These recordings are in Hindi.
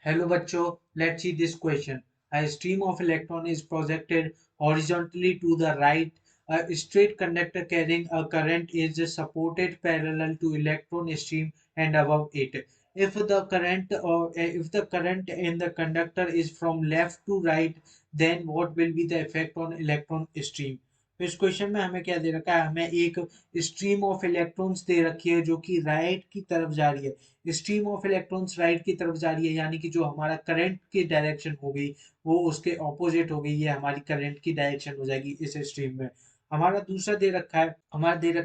Hello bachcho, let's see this question. A stream of electron is projected horizontally to the right. A straight conductor carrying a current is supported parallel to electron stream and above it. If the current in the conductor is from left to right, then what will be the effect on electron stream? तो इस क्वेश्चन में हमें क्या दे रखा है, हमें एक स्ट्रीम ऑफ इलेक्ट्रॉन्स दे रखी है जो कि राइट की तरफ जा रही है। स्ट्रीम ऑफ इलेक्ट्रॉन्स राइट की तरफ जा रही है, यानी कि जो हमारा करंट की डायरेक्शन हो गई वो उसके ऑपोजिट हो गई, ये हमारी करंट की डायरेक्शन हो जाएगी इस स्ट्रीम में। हमारा दूसरा दे रखा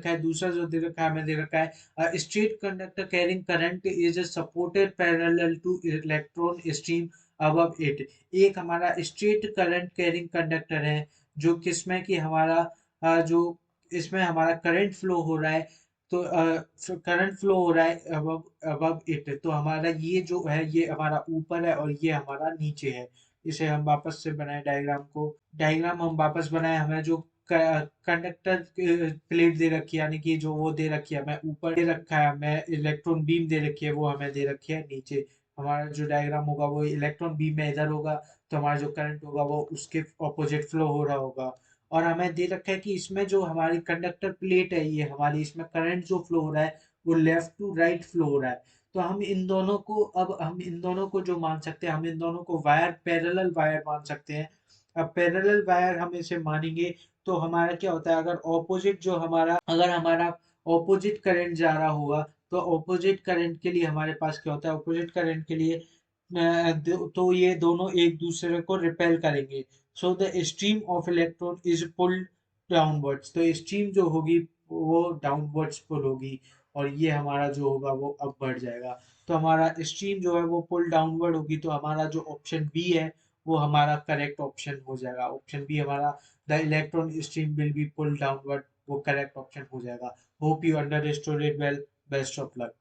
है, दूसरा जो दे रखा है हमें दे रखा है straight conductor carrying current is supported parallel two electron stream above it. एक हमारा स्ट्रेट करंट कैरिंग कंडक्टर है जो किसमें कि हमारा जो इसमें हमारा करंट फ्लो हो रहा है, तो करंट फ्लो हो रहा है अबव अबव इट, तो हमारा ये जो है ये हमारा ऊपर है और ये हमारा नीचे है। इसे हम वापस से बनाए डायग्राम को, डायग्राम हम वापस बनाए। हमें जो कंडक्टर प्लेट दे रखी है, यानी कि जो वो दे रखी है हमें ऊपर दे रखा है, हमें इलेक्ट्रॉन बीम दे रखी है वो हमें दे रखी है नीचे। हमारा जो डायग्राम होगा वो इलेक्ट्रॉन बीम में इधर होगा, तो हमारा जो करंट होगा वो उसके ऑपोजिट फ्लो हो रहा होगा। और हमें दे रखा है कि इसमें जो हमारी कंडक्टर प्लेट है ये हमारी, इसमें करंट जो फ्लो हो रहा है वो लेफ्ट टू राइट फ्लो हो रहा है। तो हम इन दोनों को जो मान सकते हैं, हम इन दोनों को वायर पैरेलल वायर मान सकते हैं। अब पैरेलल वायर हम इसे मानेंगे तो हमारा क्या होता है, अगर हमारा ऑपोजिट करंट जा रहा होगा तो ऑपोजिट करंट के लिए हमारे पास क्या होता है, ऑपोजिट करंट के लिए तो ये दोनों एक दूसरे को रिपेल करेंगे। So the stream of electron is pulled downwards, तो स्ट्रीम जो होगी वो डाउनवर्ड्स पुल होगी और ये हमारा जो होगा वो अप बढ़ जाएगा। तो हमारा स्ट्रीम जो है वो पुल डाउनवर्ड होगी, तो हमारा जो ऑप्शन बी है वो हमारा करेक्ट ऑप्शन हो जाएगा। ऑप्शन बी हमारा the electron stream will be pull downward, वो करेक्ट ऑप्शन हो जाएगा। Hope you understood it well. Best of luck.